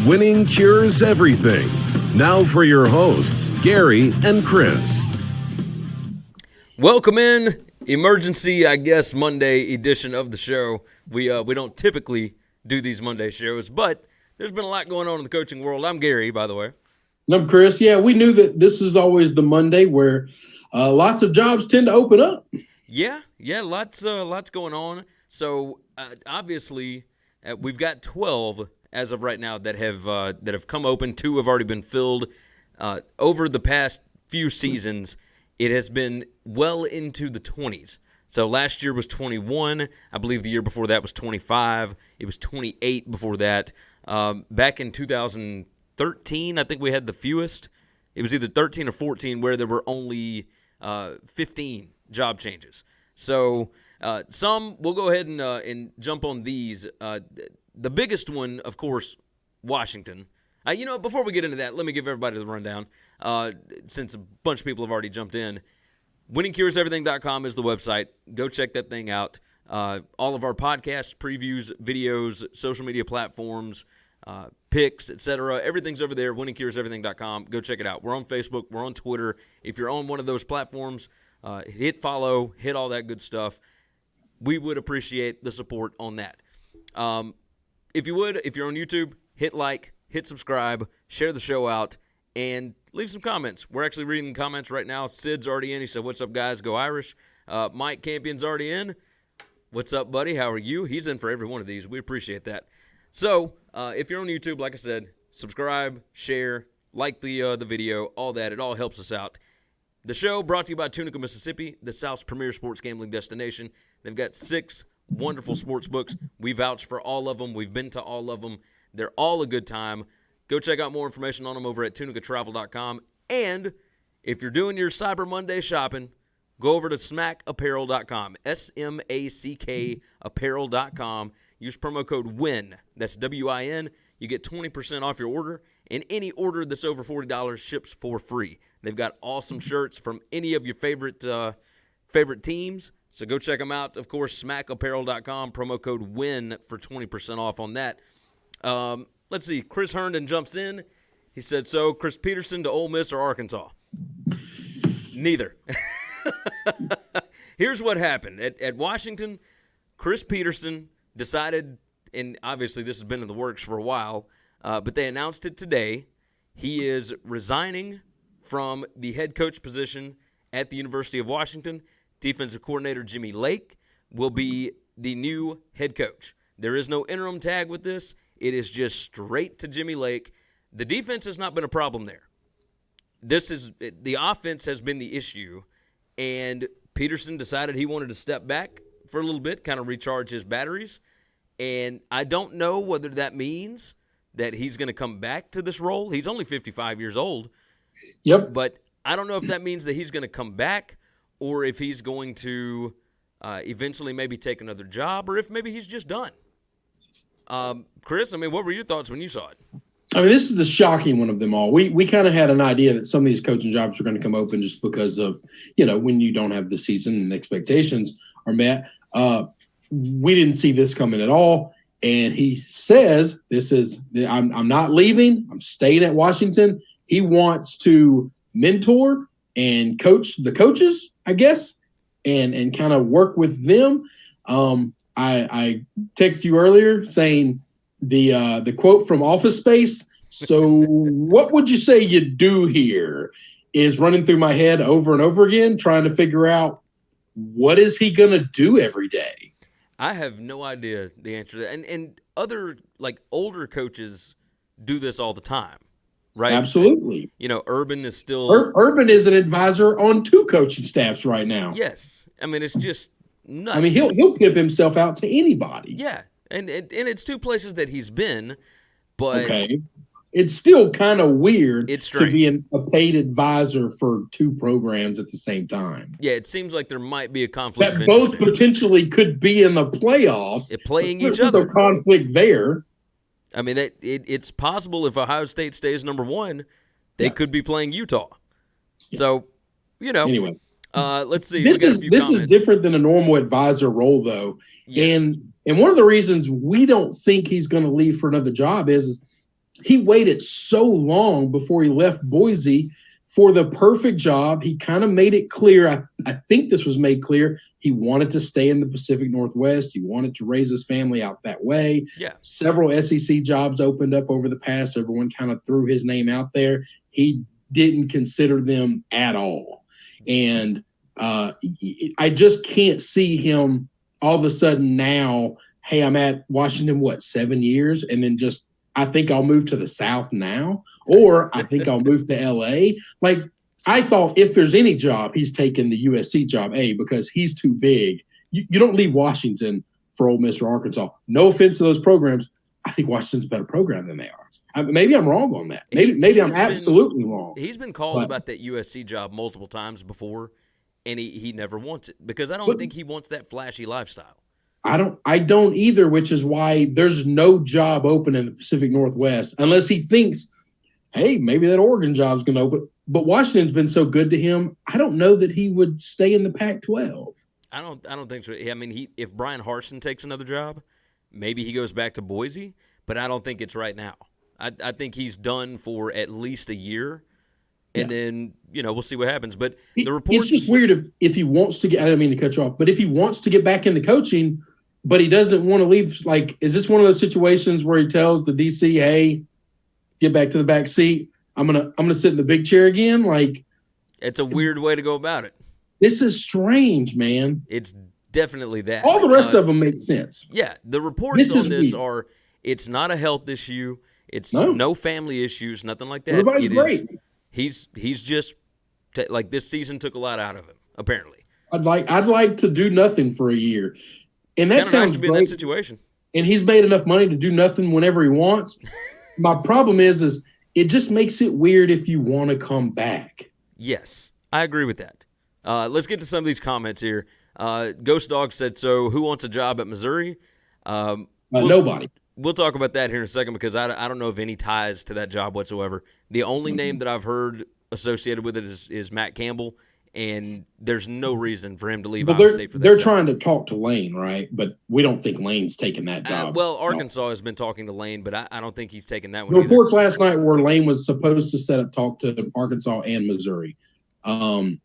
Winning cures everything. Now for your hosts, Gary and Chris. Welcome in, emergency, I guess, Monday edition of the show. We don't typically do these Monday shows, but there's been a lot going on in the coaching world. I'm Gary, by the way. And I'm Chris. Yeah, we knew that this is always the Monday where lots of jobs tend to open up. Yeah, lots going on. So obviously, we've got 12 as of right now that have come open. 2 have already been filled. Over the past few seasons, it has been well into the 20s. So last year was 21. I believe the year before that was 25. It was 28 before that. Back in 2013, I think we had the fewest. It was either 13 or 14 where there were only 15 job changes. So we'll go ahead and jump on these. The biggest one, of course, Washington. Before we get into that, let me give everybody the rundown since a bunch of people have already jumped in. WinningCuresEverything.com is the website. Go check that thing out. All of our podcasts, previews, videos, social media platforms, picks, etc. Everything's over there, WinningCuresEverything.com. Go check it out. We're on Facebook. We're on Twitter. If you're on one of those platforms, hit follow, hit all that good stuff. We would appreciate the support on that. If you're on YouTube, hit like, hit subscribe, share the show out, and leave some comments. We're actually reading the comments right now. Sid's already in. He said, "What's up, guys? Go Irish." Mike Campion's already in. "What's up, buddy? How are you?" He's in for every one of these. We appreciate that. So if you're on YouTube, like I said, subscribe, share, like the video, all that. It all helps us out. The show brought to you by Tunica, Mississippi, the South's premier sports gambling destination. They've got 6 wonderful sports books. We vouch for all of them. We've been to all of them. They're all a good time. Go check out more information on them over at tunicatravel.com. And if you're doing your Cyber Monday shopping, go over to smackapparel.com, SMACK apparel.com. Use promo code WIN. That's WIN. You get 20% off your order, and any order that's over $40 ships for free. They've got awesome shirts from any of your favorite teams. So go check them out. Of course, smackapparel.com, promo code WIN for 20% off on that. Let's see. Chris Herndon jumps in. He said, so Chris Peterson to Ole Miss or Arkansas? Neither. Here's what happened. At Washington, Chris Peterson decided, and obviously this has been in the works for a while, but they announced it today. He is resigning from the head coach position at the University of Washington. Defensive coordinator Jimmy Lake will be the new head coach. There is no interim tag with this. It is just straight to Jimmy Lake. The defense has not been a problem there. The offense has been the issue, and Peterson decided he wanted to step back for a little bit, kind of recharge his batteries. And I don't know whether that means that he's going to come back to this role. He's only 55 years old. Yep. But I don't know if that means that he's going to come back or if he's going to eventually maybe take another job or if maybe he's just done. Chris, what were your thoughts when you saw it? This is the shocking one of them all. We kind of had an idea that some of these coaching jobs are going to come open just because of, when you don't have the season and expectations are met. We didn't see this coming at all. And he says, I'm not leaving. I'm staying at Washington. He wants to mentor and coach the coaches, I guess, and kind of work with them. I texted you earlier saying the quote from Office Space. So what would you say you do here is running through my head over and over again, trying to figure out what is he going to do every day? I have no idea the answer to that. And other, older coaches do this all the time, right? Absolutely. Urban is still – Urban is an advisor on 2 coaching staffs right now. Yes. It's just nuts. He'll give himself out to anybody. Yeah. And it's 2 places that he's been, but okay. It's still kind of weird to be a paid advisor for 2 programs at the same time. Yeah, it seems like there might be a conflict that of both interest potentially could be in the playoffs. Playing each other. There's a conflict there. It's possible if Ohio State stays number 1, they could be playing Utah. Yeah. So, Anyway. Let's see. This is different than a normal advisor role, though. Yeah. And one of the reasons we don't think he's going to leave for another job is he waited so long before he left Boise for the perfect job. He kind of made it clear. I think this was made clear. He wanted to stay in the Pacific Northwest. He wanted to raise his family out that way. Yeah. Several SEC jobs opened up over the past. Everyone kind of threw his name out there. He didn't consider them at all. And I just can't see him all of a sudden now, hey, I'm at Washington, 7 years? And then just, I think I'll move to the South now, or I think I'll move to LA. Like, I thought if there's any job, he's taking the USC job, because he's too big. You don't leave Washington for Ole Miss or Arkansas. No offense to those programs. I think Washington's a better program than they are. Maybe I'm wrong on that. Maybe I'm absolutely wrong. He's been called about that USC job multiple times before, and he never wants it because I don't think he wants that flashy lifestyle. I don't either, which is why there's no job open in the Pacific Northwest unless he thinks, hey, maybe that Oregon job's going to open. But Washington's been so good to him, I don't know that he would stay in the Pac-12. I don't think so. I mean, if Brian Harsin takes another job, maybe he goes back to Boise, but I don't think it's right now. I think he's done for at least a year, and then we'll see what happens. But the reports, it's just weird if he wants to get. I don't mean to cut you off, but if he wants to get back into coaching, but he doesn't want to leave. Like, is this one of those situations where he tells the DC, "Hey, get back to the back seat. I'm gonna sit in the big chair again"? Like, it's a weird way to go about it. This is strange, man. It's definitely that. All the rest of them make sense. Yeah, the reports on this are it's not a health issue. It's no family issues, nothing like that. Everybody's great. He's just like this season took a lot out of him. Apparently, I'd like to do nothing for a year, and that sounds nice to be great. in that situation. And he's made enough money to do nothing whenever he wants. My problem is it just makes it weird if you want to come back. Yes, I agree with that. Let's get to some of these comments here. Ghost Dog said, "So who wants a job at Missouri?" Nobody. We'll talk about that here in a second because I don't know of any ties to that job whatsoever. The only name that I've heard associated with it is Matt Campbell, and there's no reason for him to leave Iowa State for that. They're job. trying to talk to Lane, right? But we don't think Lane's taking that job. Arkansas has been talking to Lane, but I don't think he's taking that one. The reports last night were Lane was supposed to set up talk to Arkansas and Missouri. Even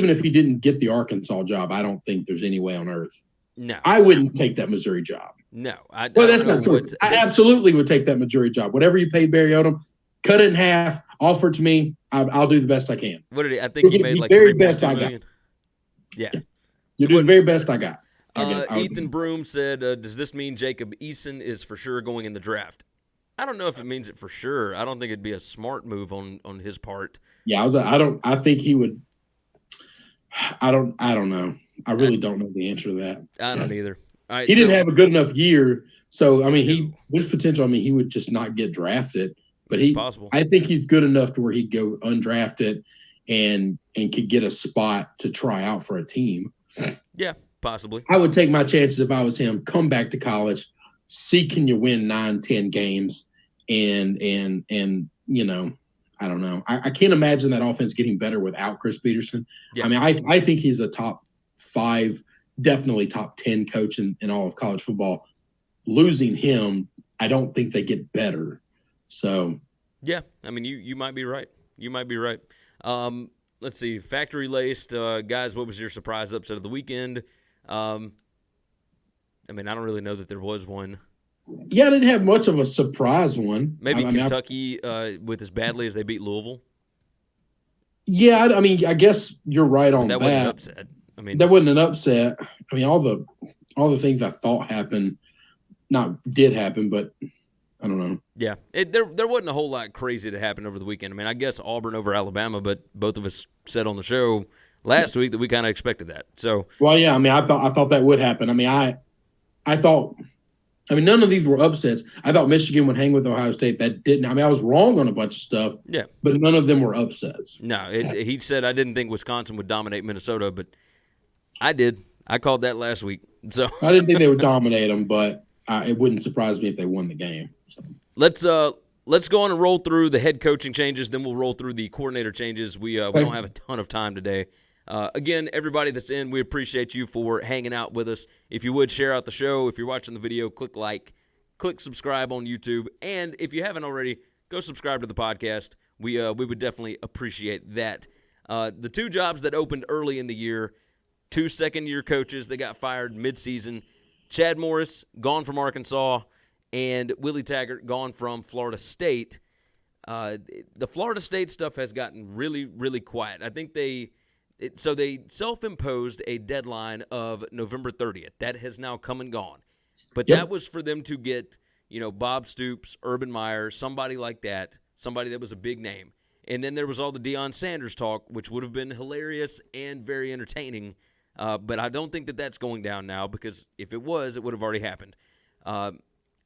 if he didn't get the Arkansas job, I don't think there's any way on earth. No, I wouldn't take that Missouri job. No, that's not true. I absolutely would take that Missouri job. Whatever you paid Barry Odom, cut it in half, offer it to me. I'll do the best I can. What did he? I think he made like very best I million. got. Yeah, you do the very best I got. Ethan Broom said, "Does this mean Jacob Eason is for sure going in the draft?" I don't know if it means it for sure. I don't think it'd be a smart move on his part. Yeah, I think he would. I don't know. I really don't know the answer to that. I don't either. All right, he didn't have a good enough year, so I mean, there's potential. I mean, he would just not get drafted, but possible. I think he's good enough to where he'd go undrafted and could get a spot to try out for a team. Yeah, possibly. I would take my chances if I was him. Come back to college, see can you win 9-10 games, and I don't know. I can't imagine that offense getting better without Chris Peterson. Yeah. I mean, I think he's a top 5, definitely top 10 coach in all of college football. Losing him, I don't think they get better. So, yeah, I mean, you might be right. You might be right. Let's see. Factory Laced, guys, what was your surprise upset of the weekend? I mean, I don't really know that there was one. Yeah, I didn't have much of a surprise one. Maybe Kentucky with as badly as they beat Louisville. Yeah, I mean, I guess you're right on that. That wasn't an upset. I mean, that wasn't an upset. I mean, all the things I thought happened, did happen, but I don't know. Yeah, there wasn't a whole lot crazy that happened over the weekend. I mean, I guess Auburn over Alabama, but both of us said on the show last week that we kind of expected that. So, well, yeah, I mean, I thought that would happen. I mean, I thought. I mean, none of these were upsets. I thought Michigan would hang with Ohio State. That didn't. I mean, I was wrong on a bunch of stuff. Yeah. But none of them were upsets. No, he said I didn't think Wisconsin would dominate Minnesota, but I did. I called that last week. So I didn't think they would dominate them, but it wouldn't surprise me if they won the game. So. Let's go on and roll through the head coaching changes. Then we'll roll through the coordinator changes. We don't have a ton of time today. Again, everybody that's in, we appreciate you for hanging out with us. If you would, share out the show. If you're watching the video, click like. click subscribe on YouTube. And if you haven't already, go subscribe to the podcast. We would definitely appreciate that. The two jobs that opened early in the year, 2 second-year coaches that got fired midseason, Chad Morris, gone from Arkansas, and Willie Taggart, gone from Florida State. The Florida State stuff has gotten really, really quiet. I think they self-imposed a deadline of November 30th. That has now come and gone. But that was for them to get, Bob Stoops, Urban Meyer, somebody like that, somebody that was a big name. And then there was all the Deion Sanders talk, which would have been hilarious and very entertaining. But I don't think that that's going down now, because if it was, it would have already happened.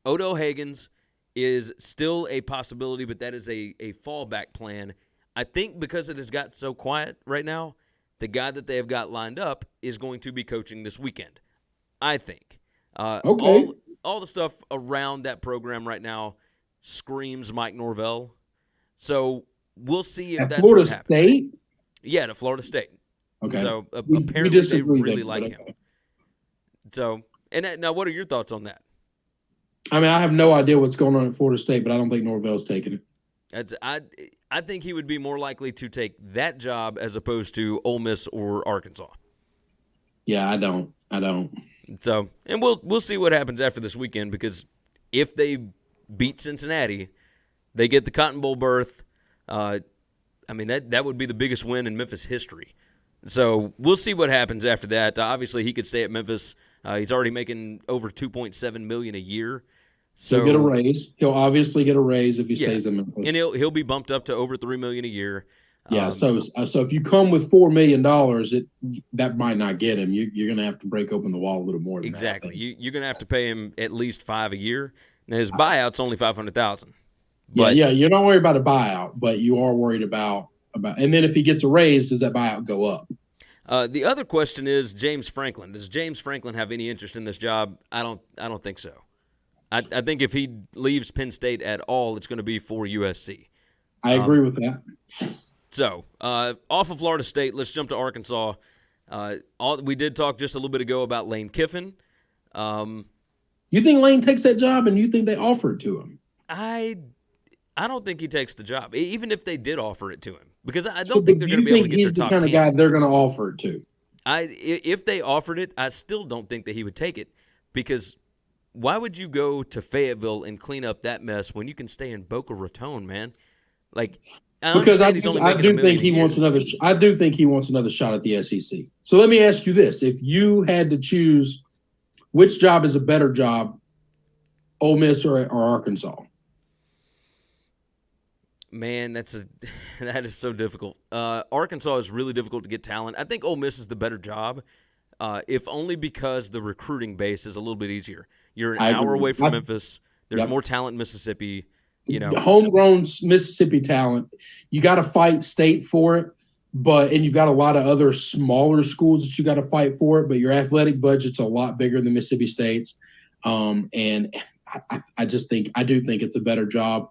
Odell Haggins is still a possibility, but that is a fallback plan. I think because it has got so quiet right now, the guy that they have got lined up is going to be coaching this weekend, I think. Okay. All the stuff around that program right now screams Mike Norvell. So we'll see if that's Florida what happens. State? Yeah, to Florida State. Okay. So We apparently they disagree really there, like but him. okay. So, now what are your thoughts on that? I mean, I have no idea what's going on at Florida State, but I don't think Norvell's taking it. I think he would be more likely to take that job as opposed to Ole Miss or Arkansas. Yeah, I don't. So, and we'll see what happens after this weekend, because if they beat Cincinnati, they get the Cotton Bowl berth. I mean, that would be the biggest win in Memphis history. So we'll see what happens after that. Obviously, he could stay at Memphis. He's already making over $2.7 million a year. So He'll get a raise. He'll obviously get a raise if he stays in Memphis. And he'll be bumped up to over $3 million a year. Yeah. So if you come with $4 million, that might not get him. You're going to have to break open the wall a little more. Exactly. You're going to have to pay him at least $5 a year. Now his buyout's only $500,000. Yeah. You're not worried about a buyout, but you are worried about. And then if he gets a raise, does that buyout go up? The other question is James Franklin. Does James Franklin have any interest in this job? I don't think so. I think if he leaves Penn State at all, it's going to be for USC. I agree with that. So, off of Florida State, let's jump to Arkansas. We did talk just a little bit ago about Lane Kiffin. You think Lane takes that job, and you think they offered to him? I don't think he takes the job, even if they did offer it to him, because I don't think they're going to be able to get he's their the top kind of guy they're going to offer it to. If they offered it, I still don't think that he would take it, because why would you go to Fayetteville and clean up that mess when you can stay in Boca Raton, man? Because I do think he wants another shot at the SEC. So let me ask you this: if you had to choose, which job is a better job, Ole Miss or Arkansas? Man, that is so difficult. Arkansas is really difficult to get talent. I think Ole Miss is the better job, if only because the recruiting base is a little bit easier. You're an hour away from Memphis. There's more talent in Mississippi. Homegrown Mississippi talent. You got to fight state for it, and you've got a lot of other smaller schools that you got to fight for it. But your athletic budget's a lot bigger than Mississippi State's, and I do think it's a better job.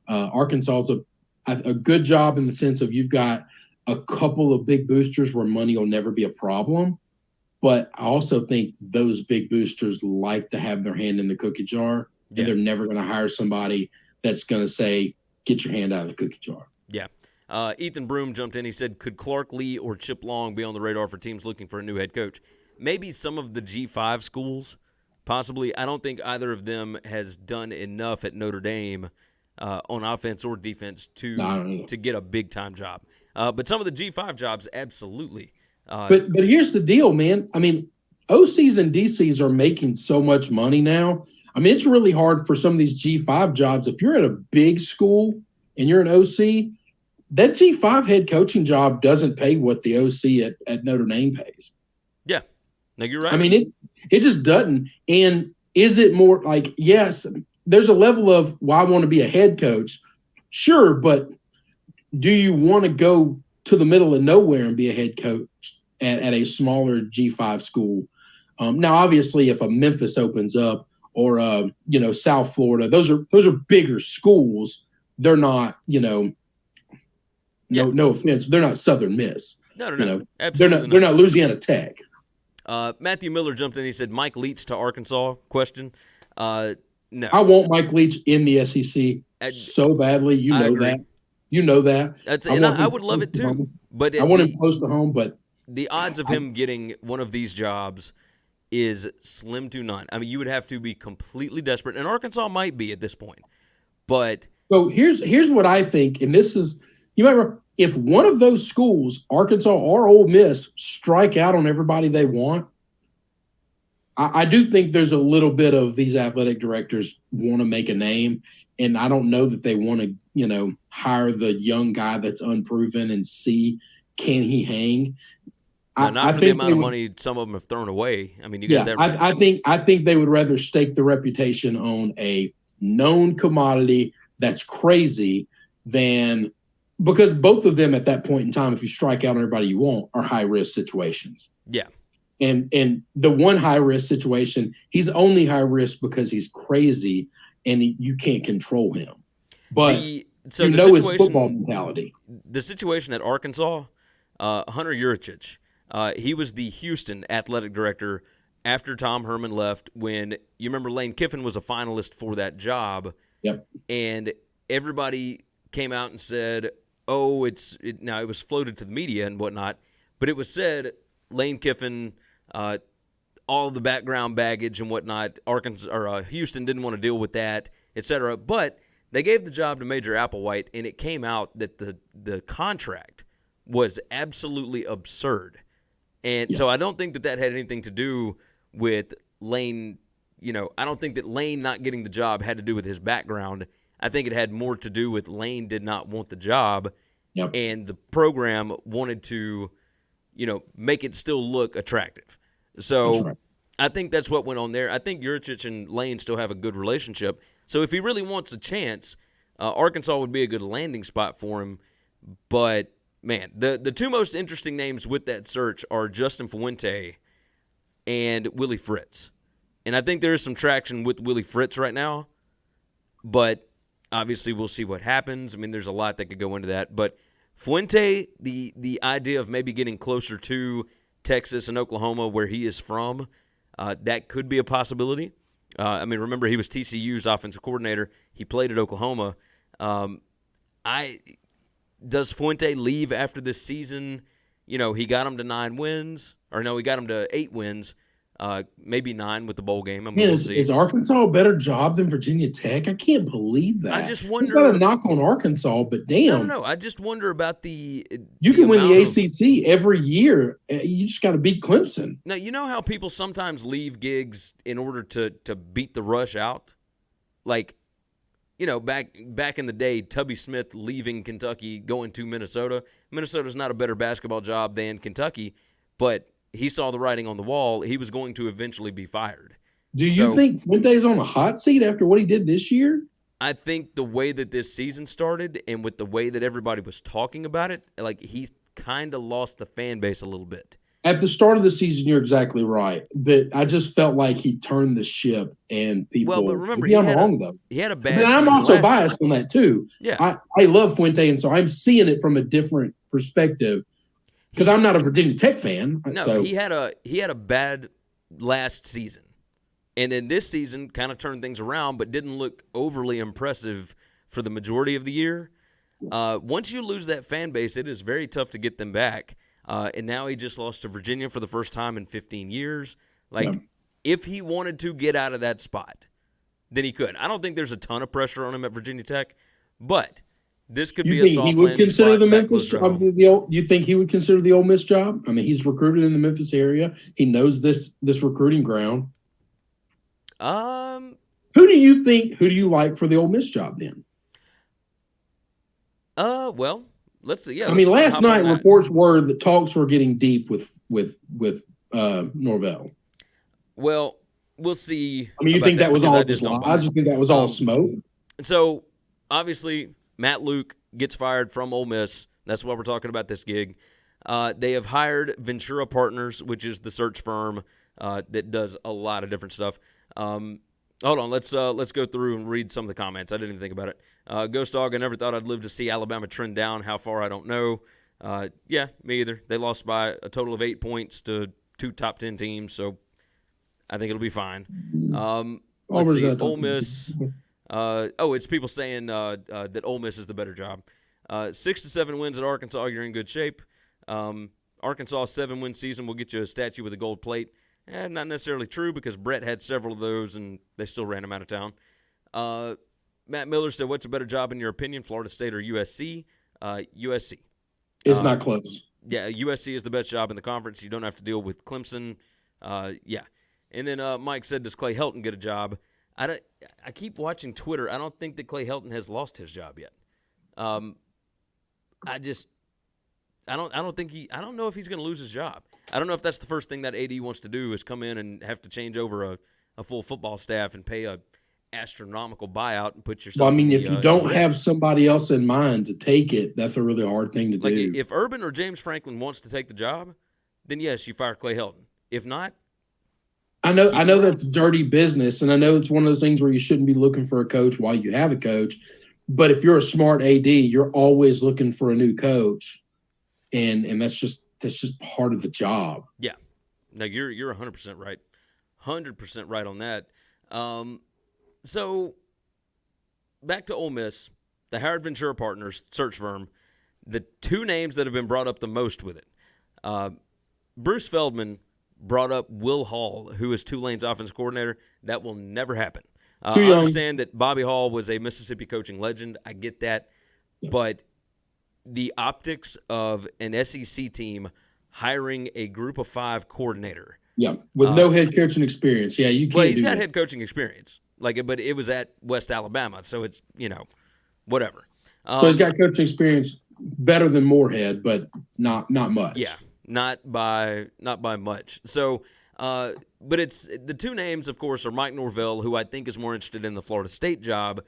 Arkansas is a good job in the sense of you've got a couple of big boosters where money will never be a problem. But I also think those big boosters like to have their hand in the cookie jar, and they're never going to hire somebody that's going to say, get your hand out of the cookie jar. Yeah. Ethan Broom jumped in. He said, could Clark Lee or Chip Long be on the radar for teams looking for a new head coach? Maybe some of the G5 schools, possibly. I don't think either of them has done enough at Notre Dame on offense or defense to get a big-time job. But some of the G5 jobs, absolutely. But here's the deal, man. I mean, OCs and DCs are making so much money now. I mean, it's really hard for some of these G5 jobs. If you're at a big school and you're an OC, that G5 head coaching job doesn't pay what the OC at Notre Dame pays. Yeah. No, you're right. I mean, it just doesn't. And is it more like, yes, there's a level of, well, I want to be a head coach. Sure, but do you want to go to the middle of nowhere and be a head coach at a smaller G5 school? Now, obviously, if a Memphis opens up or South Florida, those are bigger schools. They're not, no offense, they're not Southern Miss. No. Absolutely they're not Louisiana Tech. Matthew Miller jumped in. He said, Mike Leach to Arkansas? Question. No. I want Mike Leach in the SEC so badly. You know agree. that. You know that. I would love it too. But I want him close to home, but the odds of him getting one of these jobs is slim to none. I mean, you would have to be completely desperate, and Arkansas might be at this point. But so here's what I think, and this is, you remember, if one of those schools, Arkansas or Ole Miss, strike out on everybody they want, I do think there's a little bit of these athletic directors want to make a name, and I don't know that they want to, hire the young guy that's unproven and see can he hang. Not for the amount of money some of them have thrown away. I mean, you got that. I think they would rather stake the reputation on a known commodity that's crazy than, because both of them at that point in time, if you strike out on everybody you want, are high risk situations. Yeah. And the one high risk situation, he's only high risk because he's crazy and you can't control him. But it's football mentality. The situation at Arkansas, Hunter Yurchich, he was the Houston athletic director after Tom Herman left. When you remember, Lane Kiffin was a finalist for that job. Yep. And everybody came out and said, "Oh, now it was floated to the media and whatnot, but it was said Lane Kiffin." All the background baggage and whatnot, Houston didn't want to deal with that, etc. But they gave the job to Major Applewhite, and it came out that the contract was absolutely absurd. And so I don't think that had anything to do with Lane. I don't think that Lane not getting the job had to do with his background. I think it had more to do with Lane did not want the job, and the program wanted to, make it still look attractive. So right. I think that's what went on there. I think Yurchich and Lane still have a good relationship. So if he really wants a chance, Arkansas would be a good landing spot for him. But, man, the two most interesting names with that search are Justin Fuente and Willie Fritz. And I think there is some traction with Willie Fritz right now. But obviously we'll see what happens. I mean, there's a lot that could go into that. But Fuente, the idea of maybe getting closer to Texas and Oklahoma, where he is from, that could be a possibility. Remember, he was TCU's offensive coordinator. He played at Oklahoma. Does Fuente leave after this season? He got him to 9 wins. Or no, he got him to 8 wins. Maybe 9 with the bowl game. We'll see. Is Arkansas a better job than Virginia Tech? I can't believe that. I just wonder. It's not a knock on Arkansas, but damn. No. I just wonder about You can win the ACC every year. You just got to beat Clemson. Now, you know how people sometimes leave gigs in order to beat the rush out? Like, back in the day, Tubby Smith leaving Kentucky, going to Minnesota. Minnesota's not a better basketball job than Kentucky, but he saw the writing on the wall. He was going to eventually be fired. Do you think Fuente's on a hot seat after what he did this year? I think the way that this season started and with the way that everybody was talking about it, like he kind of lost the fan base a little bit. At the start of the season, you're exactly right. But I just felt like he turned the ship and people. Well, but remember, he had a bad. I'm also biased on that too. Yeah, I love Fuente, and so I'm seeing it from a different perspective. Because I'm not a Virginia Tech fan. No, he had a bad last season. And then this season kind of turned things around, but didn't look overly impressive for the majority of the year. Once you lose that fan base, it is very tough to get them back. And now he just lost to Virginia for the first time in 15 years. If he wanted to get out of that spot, then he could. I don't think there's a ton of pressure on him at Virginia Tech, but this could be a soft landing. He would consider the Memphis job. You think he would consider the Ole Miss job? I mean, he's recruited in the Memphis area. He knows this recruiting ground. Who do you like for the Ole Miss job then? Well, let's see. Yeah. Last night reports were that talks were getting deep with Norvell. Well, we'll see. You think that was all I just think that was all smoke. So, obviously, Matt Luke gets fired from Ole Miss. That's why we're talking about this gig. They have hired Ventura Partners, which is the search firm that does a lot of different stuff. Hold on, let's go through and read some of the comments. I didn't even think about it. Ghost Dog, I never thought I'd live to see Alabama trend down. How far, I don't know. Yeah, me either. They lost by a total of 8 points to 2 top 10 teams, so I think it'll be fine. Let's Auburn's see. not Ole top Miss. It's people saying that Ole Miss is the better job. 6 to 7 wins at Arkansas, you're in good shape. Arkansas 7-win season will get you a statue with a gold plate. Not necessarily true because Brett had several of those and they still ran him out of town. Matt Miller said, "What's a better job in your opinion, Florida State or USC?" USC. It's not close. Yeah, USC is the best job in the conference. You don't have to deal with Clemson. Yeah. And then Mike said, "Does Clay Helton get a job?" I keep watching Twitter. I don't think that Clay Helton has lost his job yet. I don't know if he's going to lose his job. I don't know if that's the first thing that AD wants to do is come in and have to change over a full football staff and pay a astronomical buyout and put yourself. Well, I mean, if you don't have somebody else in mind to take it, that's a really hard thing to do. If Urban or James Franklin wants to take the job, then yes, you fire Clay Helton. If not, I know that's dirty business, and I know it's one of those things where you shouldn't be looking for a coach while you have a coach. But if you're a smart AD, you're always looking for a new coach, and that's just part of the job. Yeah, no, you're 100% right, 100% right on that. So back to Ole Miss, the Howard Ventura Partners search firm. The two names that have been brought up the most with it, Bruce Feldman brought up Will Hall, who is Tulane's offensive coordinator. That will never happen. I understand that Bobby Hall was a Mississippi coaching legend. I get that. But the optics of an SEC team hiring a group of 5 coordinator. Yeah, with no head coaching experience. Yeah, you can't. Well, he's got head coaching experience. But it was at West Alabama, so it's, whatever. So he's got coaching experience better than Moorhead, but not much. Yeah. Not by much. So, but it's the two names, of course, are Mike Norvell, who I think is more interested in the Florida State job,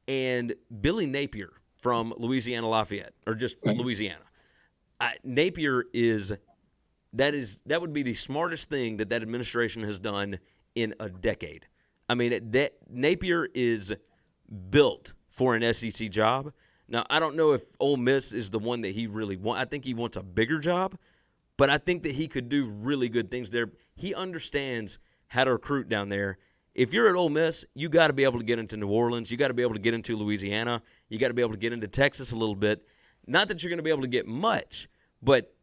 and Billy Napier from Louisiana Lafayette, or just Louisiana. Napier that would be the smartest thing that administration has done in a decade. I mean, Napier is built for an SEC job. Now, I don't know if Ole Miss is the one that he really wants. I think he wants a bigger job. But I think that he could do really good things there. He understands how to recruit down there. If you're at Ole Miss, you got to be able to get into New Orleans. You got to be able to get into Louisiana. You got to be able to get into Texas a little bit. Not that you're going to be able to get much, but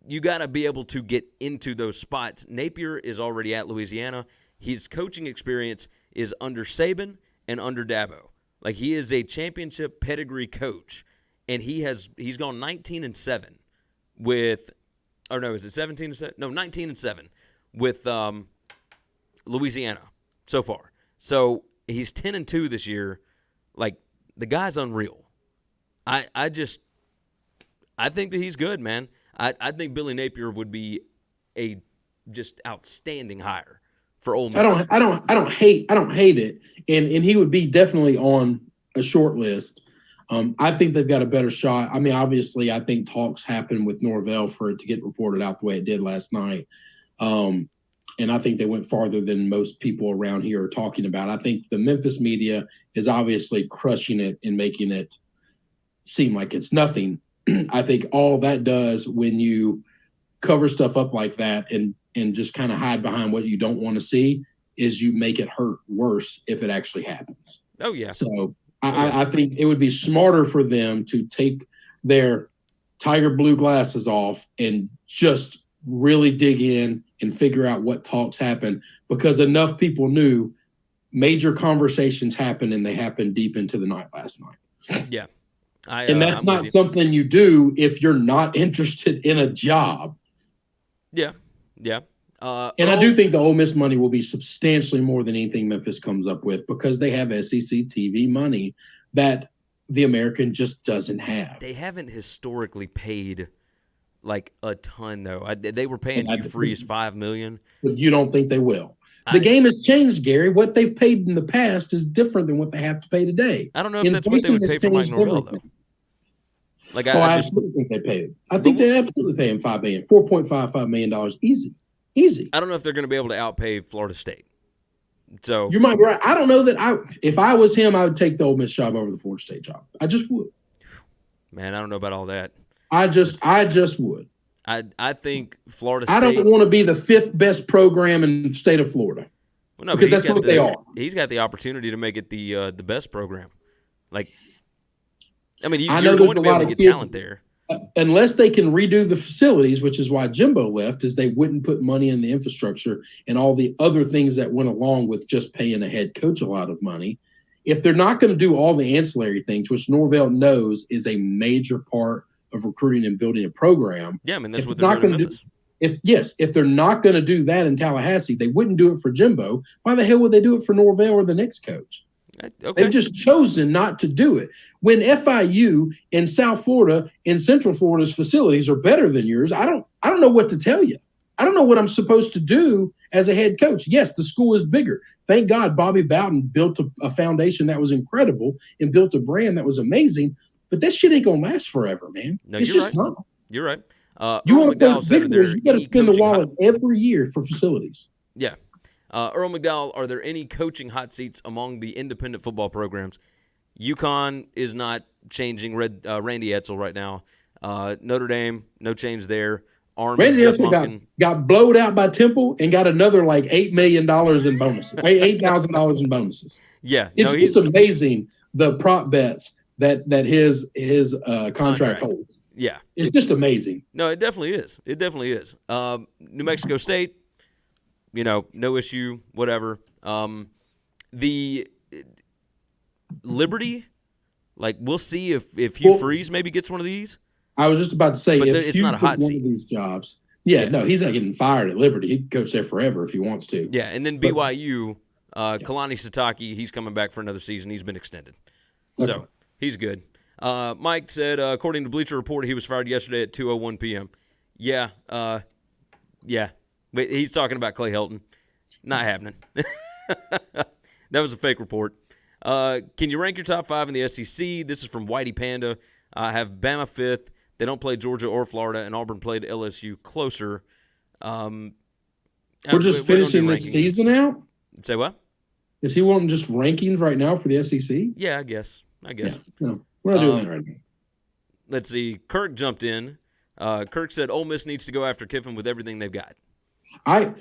you got to be able to get into those spots. Napier is already at Louisiana. His coaching experience is under Saban and under Dabo. He is a championship pedigree coach, and he's gone 19-7 with. Or no, is it 17-7? No, 19-7 with Louisiana so far. So he's 10-2 this year. The guy's unreal. I think that he's good, man. I think Billy Napier would be a just outstanding hire for Ole Miss. I don't hate it, and he would be definitely on a short list. I think they've got a better shot. I mean, obviously, I think talks happened with Norvell for it to get reported out the way it did last night. And I think they went farther than most people around here are talking about. I think the Memphis media is obviously crushing it and making it seem like it's nothing. I think all that does when you cover stuff up like that and just kind of hide behind what you don't want to see is you make it hurt worse if it actually happens. Oh, yeah. So I think it would be smarter for them to take their tiger blue glasses off and just really dig in and figure out what talks happen, because enough people knew major conversations happened, and they happened deep into the night last night. Yeah. And that's not something you do if you're not interested in a job. Yeah. Yeah. And I do think the Ole Miss money will be substantially more than anything Memphis comes up with, because they have SEC TV money that the American just doesn't have. They haven't historically paid a ton, though. They were paying Hugh Freeze $5 million. But you don't think they will? The game has changed, Gary. What they've paid in the past is different than what they have to pay today. I don't know if that's what they would pay for Mike Norvell, though. I absolutely think they pay it. I think they absolutely pay him $5 million, $4.55 million easy. I don't know if they're going to be able to outpay Florida State. So you might be right. I don't know that if I was him, I would take the Ole Miss job over the Florida State job. I just would. Man, I don't know about all that. I just would. I think Florida State. I don't want to be the 5th best program in the state of Florida. Well, no, because that's what they are. He's got the opportunity to make it the best program. Like, I mean, I you're know going to be able to get kids, talent there. Unless they can redo the facilities, which is why Jimbo left, is they wouldn't put money in the infrastructure and all the other things that went along with just paying a head coach a lot of money. If they're not going to do all the ancillary things, which Norvell knows is a major part of recruiting and building a program. Yeah, I mean, that's what they're doing in Memphis. If they're not going to do that in Tallahassee, they wouldn't do it for Jimbo. Why the hell would they do it for Norvell or the next coach? Okay. They've just chosen not to do it. When FIU in South Florida and Central Florida's facilities are better than yours, I don't know what to tell you. I don't know what I'm supposed to do as a head coach. Yes, the school is bigger. Thank God Bobby Bowden built a foundation that was incredible and built a brand that was amazing. But that shit ain't gonna last forever, man. No, it's just not. You're right. You Earl want to McDowell play bigger, you got to spend the wallet every year for facilities. Yeah. Earl McDowell, are there any coaching hot seats among the independent football programs? UConn is not changing Randy Edsall right now. Notre Dame, no change there. Army, Randy Edsall got blowed out by Temple and got another like $8 million in bonuses, $8,000 in bonuses. Yeah. It's just amazing the prop bets that his contract holds. Yeah. It's just amazing. No, it definitely is. It definitely is. New Mexico State, no issue, whatever. The Liberty, like, we'll see if Hugh Freeze maybe gets one of these. I was just about to say, if it's Hugh not a hot one seat. of these jobs, no, he's not getting fired at Liberty. He can coach there forever if he wants to. Yeah, and then BYU, Kalani Sitake, he's coming back for another season. He's been extended. So he's good. Mike said, according to Bleacher Report, he was fired yesterday at 2:01 p.m. Yeah. Wait, he's talking about Clay Helton. Not happening. That was a fake report. Can you rank your top 5 in the SEC? This is from Whitey Panda. I have Bama 5th. They don't play Georgia or Florida, and Auburn played LSU closer. We're just finishing this season out? Say what? Is he wanting just rankings right now for the SEC? Yeah, I guess. Yeah, no, we're not doing that right now. Let's see. Kirk jumped in. Kirk said Ole Miss needs to go after Kiffin with everything they've got. I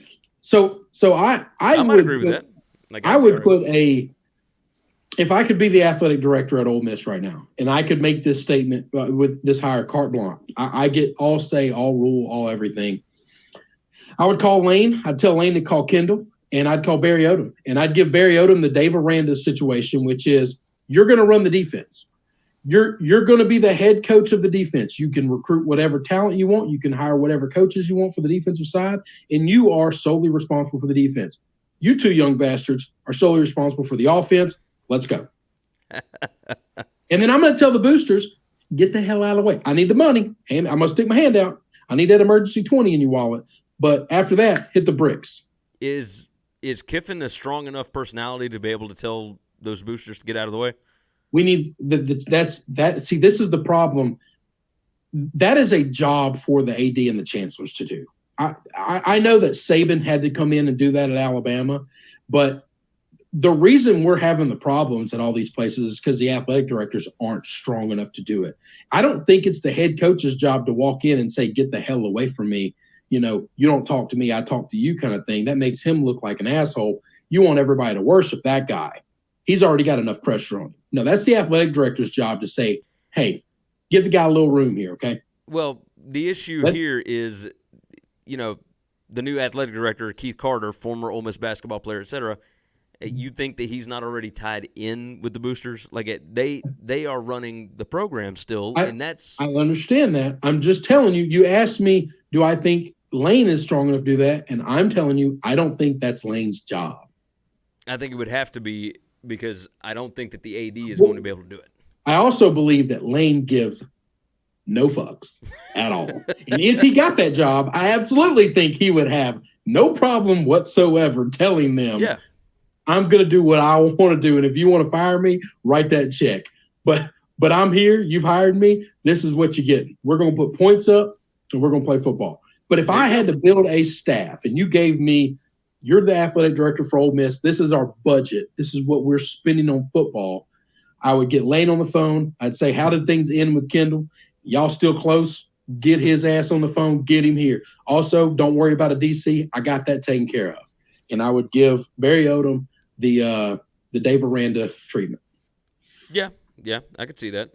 might agree with that. Like, I would put if I could be the athletic director at Ole Miss right now, and I could make this statement with this hire carte blanche, I get all say, all rule, all everything. I would call Lane. I'd tell Lane to call Kendall, and I'd call Barry Odom. And I'd give Barry Odom the Dave Aranda situation, which is you're going to run the defense. You're going to be the head coach of the defense. You can recruit whatever talent you want. You can hire whatever coaches you want for the defensive side, and you are solely responsible for the defense. You two young bastards are solely responsible for the offense. Let's go. And then I'm going to tell the boosters, get the hell out of the way. I need the money. And I'm going to stick my hand out. I need that emergency 20 in your wallet. But after that, hit the bricks. Is Kiffin a strong enough personality to be able to tell those boosters to get out of the way? We need that. See, this is the problem. That is a job for the AD and the chancellors to do. I know that Saban had to come in and do that at Alabama, but the reason we're having the problems at all these places is because the athletic directors aren't strong enough to do it. I don't think it's the head coach's job to walk in and say, get the hell away from me. You don't talk to me, I talk to you kind of thing. That makes him look like an asshole. You want everybody to worship that guy. He's already got enough pressure on him. No, that's the athletic director's job to say, hey, give the guy a little room here, okay? Well, the issue here is, the new athletic director, Keith Carter, former Ole Miss basketball player, et cetera, you think that he's not already tied in with the boosters? Like they are running the program still, and that's. I understand that. I'm just telling you. You asked me, do I think Lane is strong enough to do that? And I'm telling you, I don't think that's Lane's job. I think it would have to be because I don't think that the AD is going to be able to do it. I also believe that Lane gives no fucks at all. And if he got that job, I absolutely think he would have no problem whatsoever telling them. Yeah. I'm going to do what I want to do. And if you want to fire me, write that check. But I'm here. You've hired me. This is what you get. We're going to put points up and we're going to play football. But if I had to build a staff and you gave me, you're the athletic director for Ole Miss, this is our budget, this is what we're spending on football, I would get Lane on the phone. I'd say, how did things end with Kendall? Y'all still close? Get his ass on the phone. Get him here. Also, don't worry about a DC. I got that taken care of. and I would give Barry Odom the Dave Aranda treatment. Yeah, I could see that.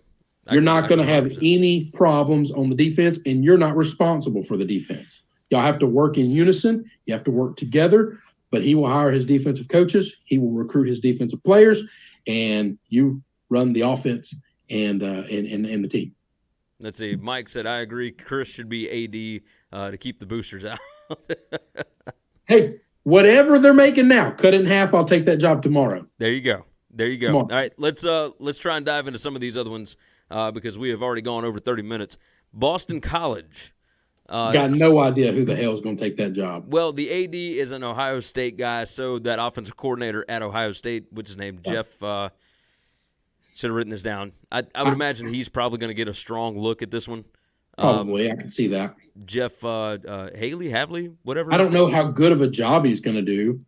You're not going to have any problems on the defense, and you're not responsible for the defense. Y'all have to work in unison. You have to work together, but he will hire his defensive coaches. He will recruit his defensive players, and you run the offense and the team. Let's see. Mike said, I agree. Chris should be AD to keep the boosters out. Hey, whatever they're making now, cut it in half. I'll take that job tomorrow. There you go. Tomorrow. All right, let's try and dive into some of these other ones because we have already gone over 30 minutes. Boston College. Got no idea who the hell is going to take that job. Well, the AD is an Ohio State guy, so that offensive coordinator at Ohio State, which is named Jeff, should have written this down. I would imagine he's probably going to get a strong look at this one. Probably, I can see that. Jeff Havley, whatever. I don't know how good of a job he's going to do.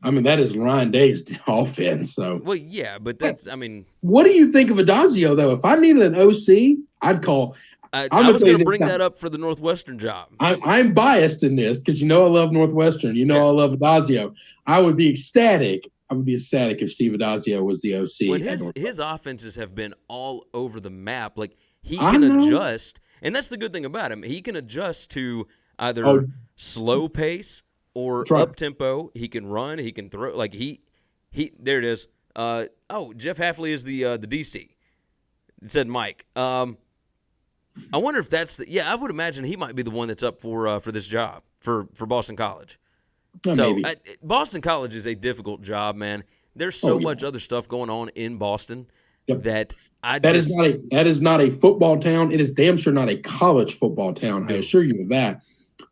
I mean, that is Ryan Day's offense. So, well, yeah, but that's, I mean. What do you think of Adazio, though? If I needed an OC, I'd call. I was going to bring that up for the Northwestern job. I'm biased in this because I love Northwestern. I love Adazio. I would be ecstatic. I would be ecstatic if Steve Adazio was the OC. When his offenses have been all over the map. Like, he can adjust. And that's the good thing about him. He can adjust to either slow pace or up tempo. He can run. He can throw. Like he. There it is. Jeff Hafley is the DC. It said Mike. I wonder if that's I would imagine he might be the one that's up for this job for Boston College. Maybe. Boston College is a difficult job, man. There's so much other stuff going on in Boston that that is not a football town. It is damn sure not a college football town. I assure you of that.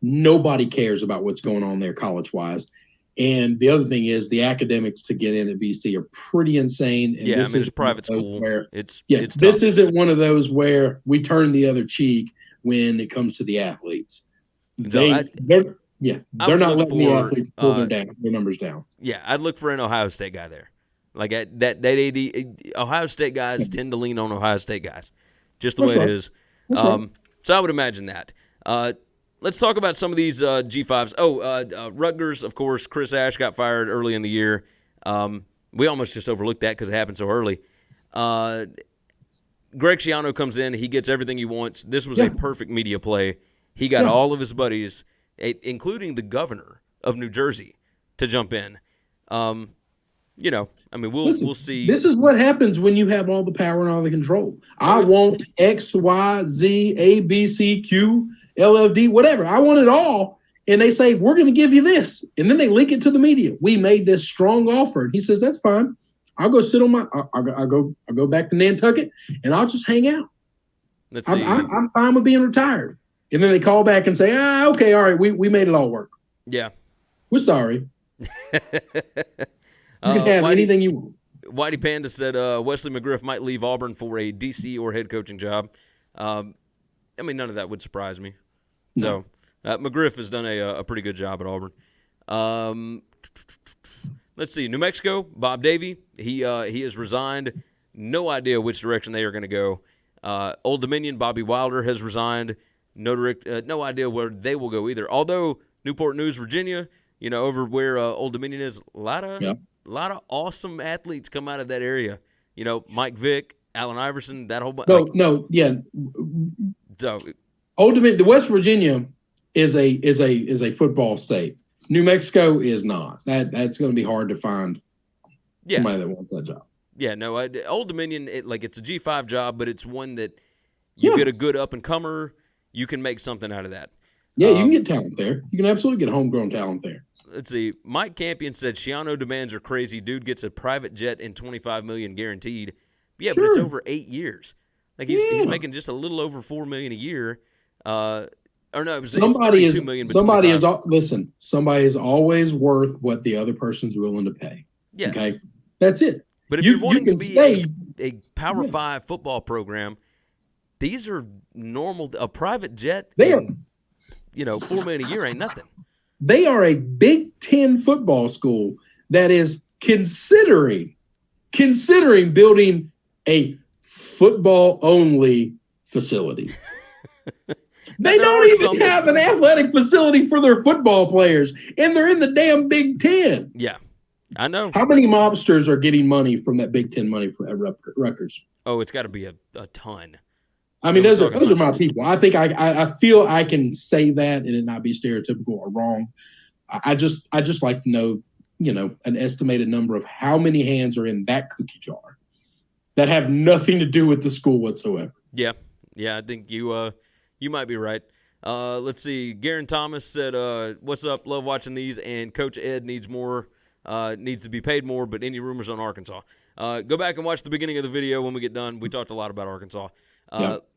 Nobody cares about what's going on there college-wise. And the other thing is the academics to get in at BC are pretty insane. And this is a private school. It's this isn't one of those where we turn the other cheek when it comes to the athletes. They're not letting the athletes pull their numbers down. Yeah, I'd look for an Ohio State guy there. Like that AD, Ohio State guys tend to lean on Ohio State guys, just the way it is. So I would imagine that. Let's talk about some of these G5s. Rutgers, of course, Chris Ash got fired early in the year. We almost just overlooked that because it happened so early. Greg Schiano comes in. He gets everything he wants. This was a perfect media play. He got all of his buddies, including the governor of New Jersey, to jump in. We'll see. This is what happens when you have all the power and all the control. I want X, Y, Z, A, B, C, Q, LFD, whatever. I want it all. And they say, we're going to give you this. And then they link it to the media. We made this strong offer. And he says, that's fine. I'll go sit on I'll go back to Nantucket and I'll just hang out. I'm fine with being retired. And then they call back and say, okay, all right, we made it all work. Yeah. We're sorry. You can have anything you want. Whitey Panda said Wesley McGriff might leave Auburn for a DC or head coaching job. None of that would surprise me. So McGriff has done a pretty good job at Auburn. Let's see. New Mexico, Bob Davie. He has resigned. No idea which direction they are going to go. Old Dominion, Bobby Wilder has resigned. No idea where they will go either. Although Newport News, Virginia, over where Old Dominion is, a lot of awesome athletes come out of that area. Mike Vick, Allen Iverson, that whole bunch. So Old Dominion, the West Virginia is a football state. New Mexico is not. That's going to be hard to find somebody that wants that job. Yeah, no, Old Dominion, it's a G5 job, but it's one that you get a good up-and-comer, you can make something out of that. Yeah, you can get talent there. You can absolutely get homegrown talent there. Let's see. Mike Campion said Schiano demands are crazy. Dude gets a private jet and $25 million guaranteed. But but it's over 8 years. He's making just a little over $4 million a year. Somebody is always worth what the other person's willing to pay. Yes. Okay, that's it. But if you're wanting to be a Power 5 football program, these are normal. A private jet, $4 million a year ain't nothing. They are a Big Ten football school that is considering building a football-only facility. They don't even have an athletic facility for their football players, and they're in the damn Big Ten. Yeah, I know. How many mobsters are getting money from that Big Ten money at Rutgers? Oh, it's got to be a ton. I mean, those are my people. I think I feel I can say that and it not be stereotypical or wrong. I just like to know, an estimated number of how many hands are in that cookie jar that have nothing to do with the school whatsoever. Yeah, I think you might be right. Let's see. Garen Thomas said, "What's up? Love watching these." And Coach Ed needs to be paid more. But any rumors on Arkansas? Go back and watch the beginning of the video when we get done. We talked a lot about Arkansas.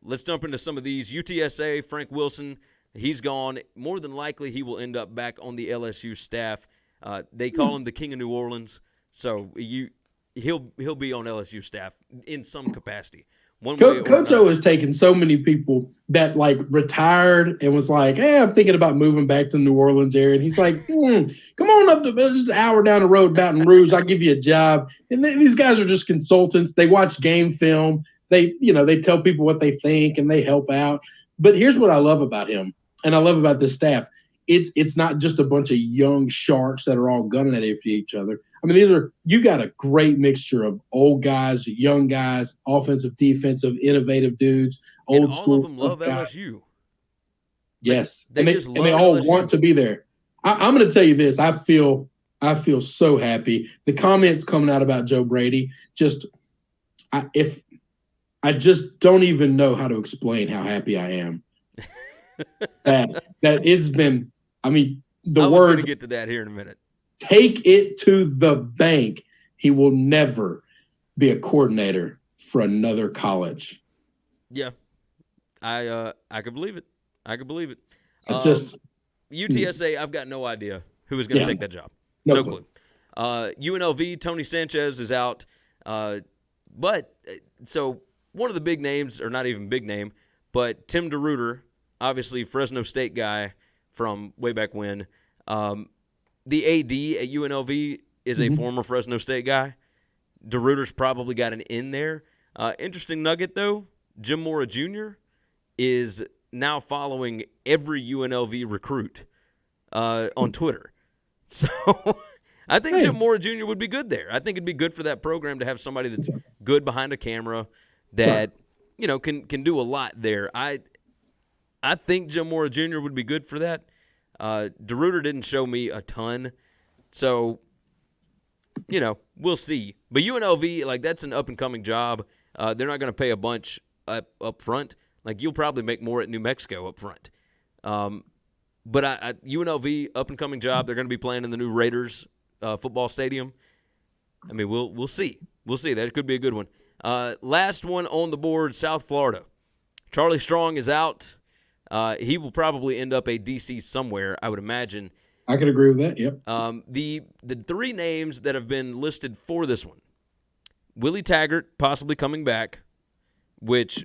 Let's jump into some of these. UTSA, Frank Wilson, he's gone. More than likely, he will end up back on the LSU staff. They call him the King of New Orleans, so he'll be on LSU staff in some capacity. Coach O has taken so many people that retired and was like, "Hey, I'm thinking about moving back to the New Orleans area." And he's like, "Come on up to just an hour down the road, Baton Rouge. I'll give you a job." And these guys are just consultants. They watch game film. They tell people what they think and they help out. But here's what I love about him, and I love about this staff. It's not just a bunch of young sharks that are all gunning at each other. I mean, you got a great mixture of old guys, young guys, offensive, defensive, innovative dudes, old school. All of them love guys. LSU. Yes, and they all LSU. Want to be there. I'm going to tell you this. I feel so happy. The comments coming out about Joe Brady, I just don't even know how to explain how happy I am. that it's been. I mean, the words. Going to get to that here in a minute. Take it to the bank. He will never be a coordinator for another college. Yeah, I could believe it. UTSA, I've got no idea who is going to take that job. No clue. UNLV, Tony Sanchez is out. But so one of the big names, or not even big name, but Tim DeRuyter, obviously Fresno State guy from way back when. The AD at UNLV is a former Fresno State guy. DeRuyter's probably got an in there. Interesting nugget, though, Jim Mora Jr. is now following every UNLV recruit on Twitter. So I think Jim Mora Jr. would be good there. I think it'd be good for that program to have somebody that's good behind a camera that can do a lot there. I think Jim Mora Jr. would be good for that. DeRuyter didn't show me a ton, so we'll see. But UNLV, that's an up-and-coming job. They're not going to pay a bunch up front. You'll probably make more at New Mexico up front. But UNLV, up-and-coming job. They're going to be playing in the new Raiders football stadium. I mean, we'll see. We'll see. That could be a good one. Last one on the board, South Florida. Charlie Strong is out. He will probably end up a DC somewhere, I would imagine. I could agree with that, yep. The three names that have been listed for this one, Willie Taggart possibly coming back, which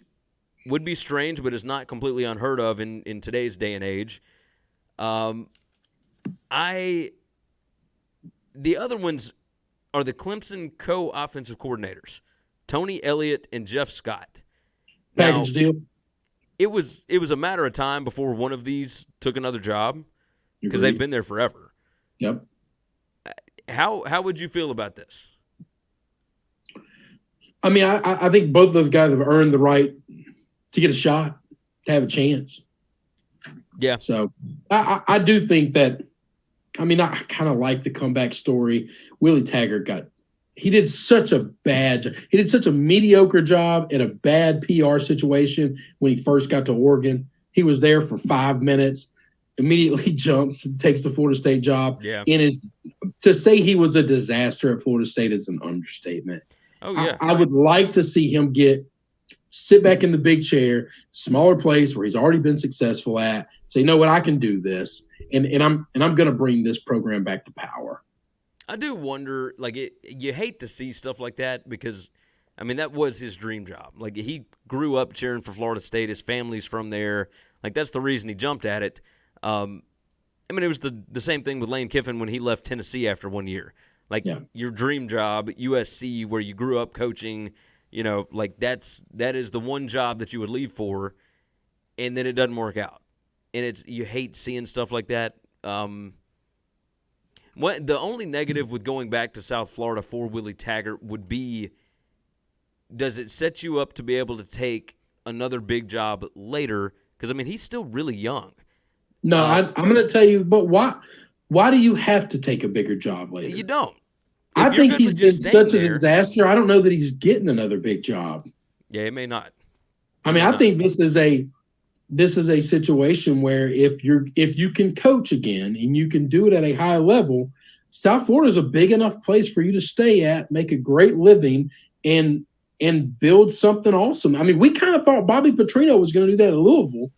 would be strange, but is not completely unheard of in today's day and age. The other ones are the Clemson co-offensive coordinators, Tony Elliott and Jeff Scott. Package deal. It was a matter of time before one of these took another job because they've been there forever. Yep. How would you feel about this? I mean, I think both of those guys have earned the right to get a shot, to have a chance. Yeah. So I do think that. I mean, I kind of like the comeback story. Willie Taggart he did such a mediocre job in a bad PR situation when he first got to Oregon. He was there for 5 minutes, immediately jumps and takes the Florida State job. Yeah. To say he was a disaster at Florida State is an understatement. Oh, yeah. I would like to see him sit back in the big chair, smaller place where he's already been successful at, say, you know what, I can do this. And I'm going to bring this program back to power. I do wonder, you hate to see stuff like that because, I mean, that was his dream job. He grew up cheering for Florida State. His family's from there. That's the reason he jumped at it. I mean, it was the same thing with Lane Kiffin when he left Tennessee after 1 year. Your dream job, USC, where you grew up coaching, that is the one job that you would leave for, and then it doesn't work out. and you hate seeing stuff like that. The only negative with going back to South Florida for Willie Taggart would be, does it set you up to be able to take another big job later? Because, I mean, he's still really young. No, I'm going to tell you, but why do you have to take a bigger job later? You don't. I think he's been such a disaster. I don't know that he's getting another big job. Yeah, it may not. I mean, I think this is a situation where if you can coach again and you can do it at a high level, South Florida is a big enough place for you to stay at, make a great living, and build something awesome. I mean, we kind of thought Bobby Petrino was going to do that at Louisville,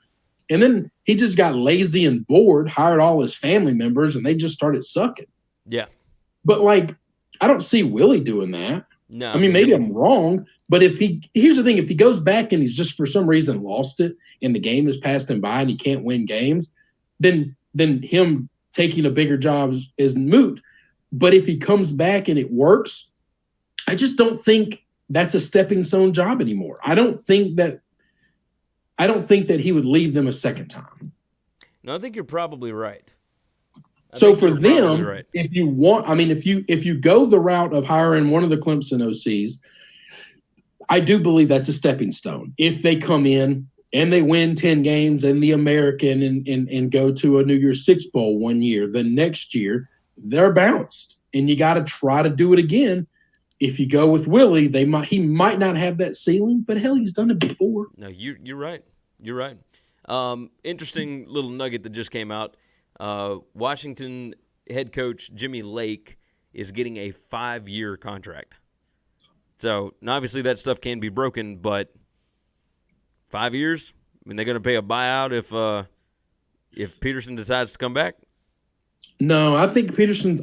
and then he just got lazy and bored, hired all his family members, and they just started sucking. Yeah. But, like, I don't see Willie doing that. No. I mean, maybe I'm wrong, but here's the thing, if he goes back and he's just for some reason lost it and the game has passed him by and he can't win games, then him taking a bigger job is moot. But if he comes back and it works, I just don't think that's a stepping stone job anymore. I don't think that he would leave them a second time. No, I think you're probably right. So for them, right. If you go the route of hiring one of the Clemson OCs, I do believe that's a stepping stone. If they come in and they win 10 games in the American and go to a New Year's Six Bowl one year, the next year they're bounced, and you got to try to do it again. If you go with Willie, he might not have that ceiling, but hell, he's done it before. No, you're right. You're right. Interesting little nugget that just came out. Washington head coach Jimmy Lake is getting a 5-year contract. So, obviously that stuff can be broken, but 5 years? I mean, they're going to pay a buyout if Peterson decides to come back? No, I think Peterson's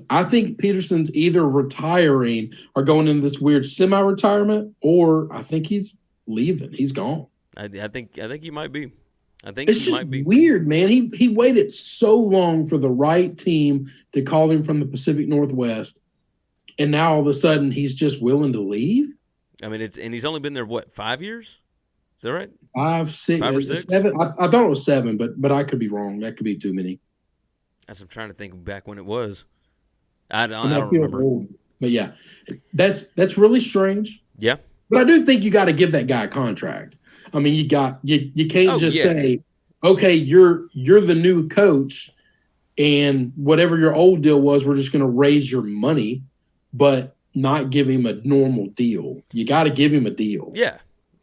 either retiring or going into this weird semi-retirement, or I think he's leaving. He's gone. I think he might be. It's just weird, man. He waited so long for the right team to call him from the Pacific Northwest, and now all of a sudden he's just willing to leave. I mean, and he's only been there 5 years? Is that right? 5, 6, 5 or 6? 7. I thought it was 7, but I could be wrong. That could be too many. I'm trying to think back when it was. I don't remember. Old. But yeah, that's really strange. Yeah, but I do think you got to give that guy a contract. I mean, you can't say, okay, you're the new coach, and whatever your old deal was, we're just going to raise your money, but not give him a normal deal. You got to give him a deal. Yeah.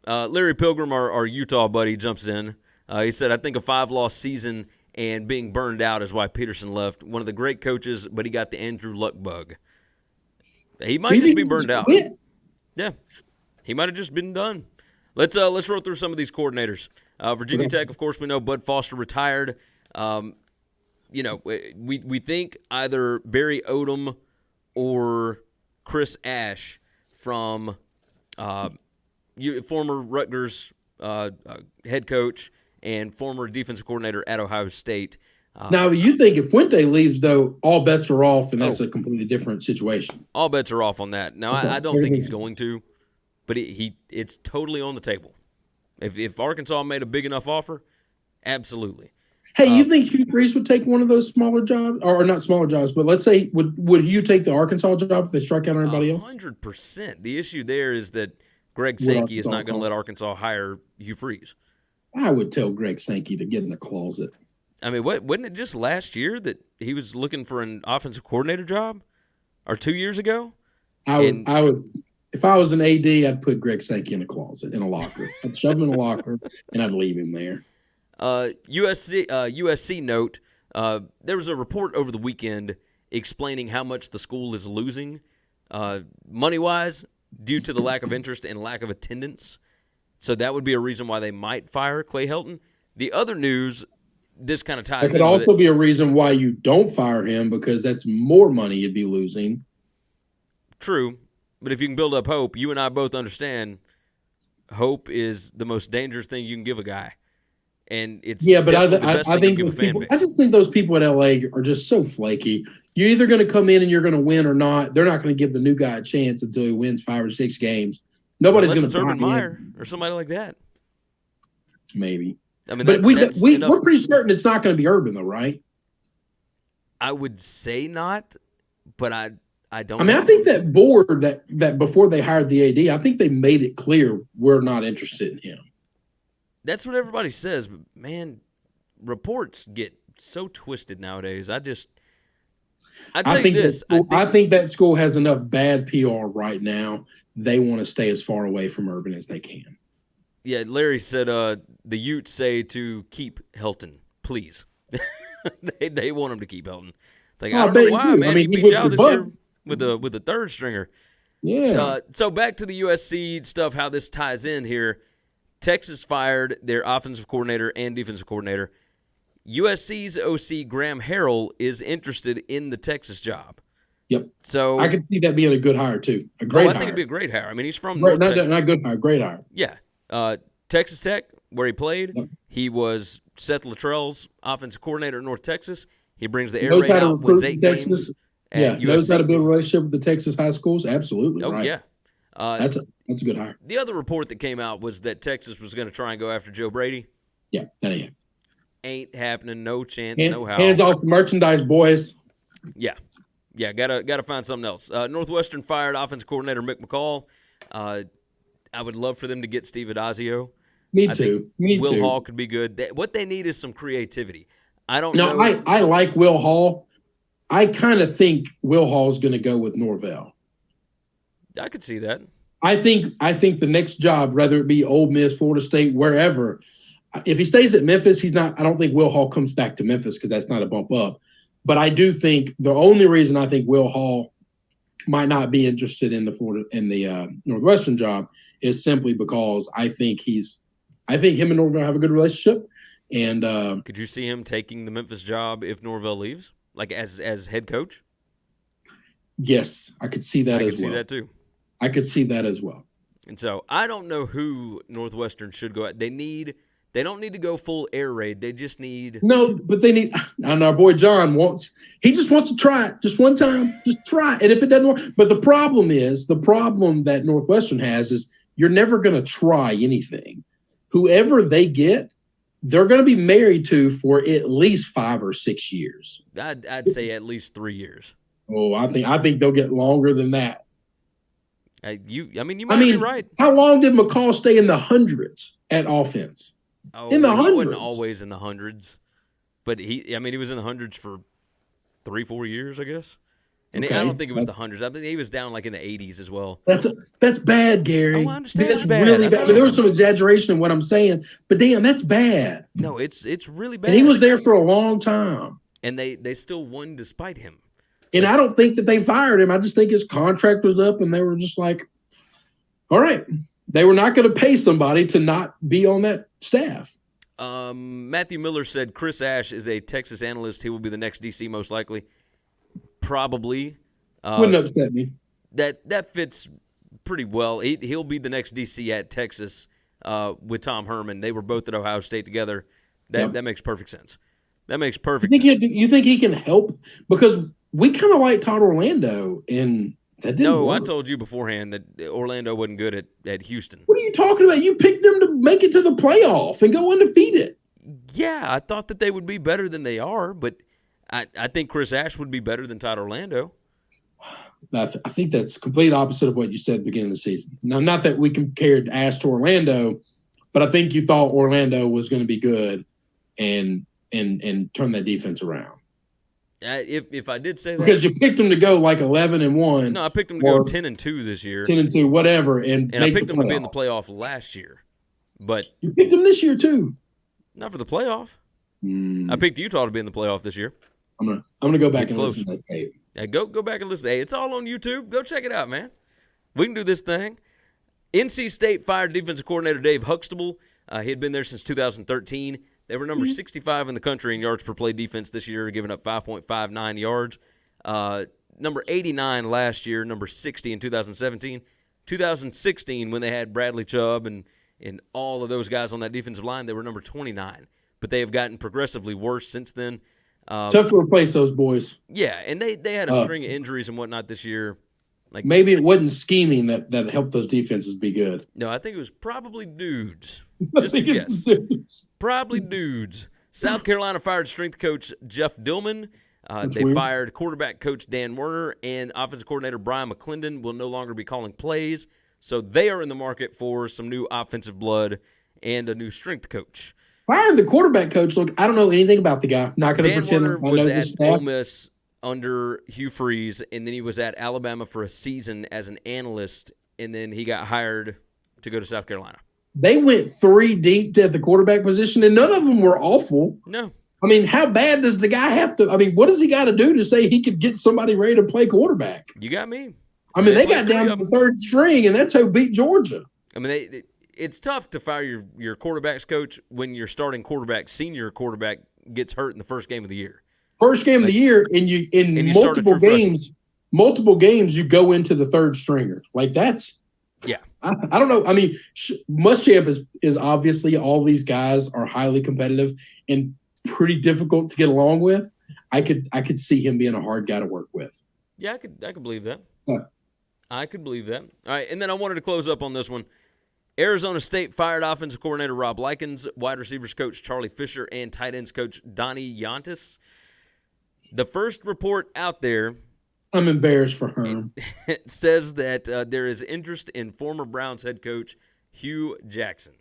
Larry Pilgrim, our Utah buddy, jumps in. He said, I think a 5-loss season and being burned out is why Peterson left. One of the great coaches, but he got the Andrew Luck bug. He might just be burned out. Quit. Yeah. He might have just been done. Let's roll through some of these coordinators. Virginia Tech, of course, we know Bud Foster retired. We think either Barry Odom or Chris Ash from former Rutgers head coach and former defensive coordinator at Ohio State. Now, you think if Fuente leaves, though, all bets are off, and that's a completely different situation. All bets are off on that. Now, I don't think he's going to, but it's totally on the table. If Arkansas made a big enough offer, absolutely. Hey, you think Hugh Freeze would take one of those smaller jobs, or not smaller jobs, but let's say would Hugh take the Arkansas job if they strike out on everybody else? 100%. The issue there is that Greg Sankey is not going to let Arkansas hire Hugh Freeze. I would tell Greg Sankey to get in the closet. I mean, wasn't it just last year that he was looking for an offensive coordinator job, or 2 years ago? I would. If I was an AD, I'd put Greg Sankey in a closet, in a locker. I'd shove him in a locker, and I'd leave him there. USC note, there was a report over the weekend explaining how much the school is losing money-wise due to the lack of interest and lack of attendance. So that would be a reason why they might fire Clay Helton. The other news, this kind of ties in. It could also be a reason why you don't fire him, because that's more money you'd be losing. True. But if you can build up hope, you and I both understand hope is the most dangerous thing you can give a guy. And it's but I think I just think those people at LA are just so flaky. You're either going to come in and you're going to win or not. They're not going to give the new guy a chance until he wins 5 or 6 games. Nobody's going to Urban Meyer or somebody like that. Maybe. I mean, But that's enough. we're pretty certain it's not going to be Urban, though, right? I would say not, but I don't I mean, know. I think that board that before they hired the AD, I think they made it clear we're not interested in him. That's what everybody says, but man, reports get so twisted nowadays. I think that school has enough bad PR right now. They want to stay as far away from Urban as they can. Yeah, Larry said the Utes say to keep Helton, please. they want him to keep Helton. Like, I don't know why, man. He beat you out this year with a third stringer. Yeah. So back to the USC stuff, how this ties in here. Texas fired their offensive coordinator and defensive coordinator. USC's OC Graham Harrell is interested in the Texas job. Yep. So I could see that being a good hire too. A great hire. I think it'd be a great hire. I mean, he's from not good hire, great hire. Yeah. Texas Tech, where he played, Yep. he was Seth Luttrell's offensive coordinator in North Texas. He brings the air raid out, wins 8 games. Yeah, knows how to build a relationship with the Texas high schools. Absolutely. Oh, right. yeah. That's a good hire. The other report that came out was that Texas was going to try and go after Joe Brady. Yeah, that ain't happening. No chance. No how. Hands off the merchandise, boys. Yeah. Gotta find something else. Northwestern fired offensive coordinator Mick McCall. I would love for them to get Steve Adazio. Me too. Will Hall could be good. What they need is some creativity. I don't know. I like Will Hall. I kind of think Will Hall's going to go with Norvell. I could see that. I think the next job, whether it be Ole Miss, Florida State, wherever, if he stays at Memphis, he's not. I don't think Will Hall comes back to Memphis because that's not a bump up. But I do think the only reason I think Will Hall might not be interested in the Northwestern job is simply because I think him and Norvell have a good relationship. And could you see him taking the Memphis job if Norvell leaves, like as head coach? Yes, I could see that as well. I could see that too. I could see that as well. And so I don't know who Northwestern should go at. They don't need to go full air raid. They just need but they need. And our boy John he just wants to try it just one time, just try it. And if it doesn't work, but the problem that Northwestern has is you're never going to try anything. Whoever they get, they're going to be married to for at least 5 or 6 years. I'd say at least 3 years. Oh, I think they'll get longer than that. You might be right. How long did McCall stay in the hundreds at offense? Oh, in the hundreds. He wasn't always in the hundreds, but he was in the hundreds for 3-4 years, I guess. And I don't think it was the hundreds. I think he was down like in the 80s as well. That's bad, Gary. Oh, I understand. That's really bad. There was some exaggeration in what I'm saying, but damn, that's bad. No, it's really bad. And he was there for a long time. And they still won despite him. And I don't think that they fired him. I just think his contract was up and they were just like, all right. They were not going to pay somebody to not be on that staff. Matthew Miller said Chris Ash is a Texas analyst. He will be the next DC most likely. Probably. Wouldn't upset me. That fits pretty well. He'll be the next DC at Texas with Tom Herman. They were both at Ohio State together. That makes perfect sense. That makes perfect sense. You think he can help? Because we kind of like Todd Orlando, and that didn't work. I told you beforehand that Orlando wasn't good at Houston. What are you talking about? You picked them to make it to the playoff and go undefeated. Yeah, I thought that they would be better than they are, but I think Chris Ash would be better than Todd Orlando. I think that's complete opposite of what you said at the beginning of the season. Now, not that we compared Ash to Orlando, but I think you thought Orlando was going to be good and turn that defense around. If I did say that, because you picked them to go like 11-1. No, I picked them to go 10-2 this year. 10-2, whatever, and I picked them to be in the playoff last year. But you picked them this year too. Not for the playoff. I picked Utah to be in the playoff this year. I'm gonna go back and listen to that tape. Yeah, go back and listen. Hey, it's all on YouTube. Go check it out, man. We can do this thing. NC State fired defensive coordinator Dave Huxtable. He had been there since 2013. They were number 65 in the country in yards per play defense this year, giving up 5.59 yards. Number 89 last year, number 60 in 2017. 2016, when they had Bradley Chubb and all of those guys on that defensive line, they were number 29. But they have gotten progressively worse since then. Tough to replace those boys. Yeah, and they had a string of injuries and whatnot this year. Like maybe it wasn't scheming that helped those defenses be good. No, I think it was probably dudes. I Just a think it's guess. dudes. Probably dudes. South Carolina fired strength coach Jeff Dillman. They weird. fired quarterback coach Dan Werner, and offensive coordinator Brian McClendon will no longer be calling plays. So they are in the market for some new offensive blood and a new strength coach. Firing the quarterback coach. Look, I don't know anything about the guy. Not going to Dan pretend Werner I was know the at staff. Ole Miss under Hugh Freeze, and then he was at Alabama for a season as an analyst, and then he got hired to go to South Carolina. They went 3 deep at the quarterback position, and none of them were awful. No. I mean, how bad does the guy have to? I mean, what does he got to do to say he could get somebody ready to play quarterback? You got me. I mean, they played got down to the 3rd string, and that's who beat Georgia. I mean, it's tough to fire your quarterback's coach when your starting quarterback, senior quarterback, gets hurt in the first game of the year. First game of the year, and you multiple games, you go into the 3rd stringer. Like that's yeah. I don't know. I mean, Muschamp is obviously all these guys are highly competitive and pretty difficult to get along with. I could see him being a hard guy to work with. Yeah, I could believe that. Yeah. I could believe that. All right, and then I wanted to close up on this one. Arizona State fired offensive coordinator Rob Likens, wide receivers coach Charlie Fisher, and tight ends coach Donnie Yontis. The first report out there, I'm embarrassed for Herm. It says that there is interest in former Browns head coach Hugh Jackson.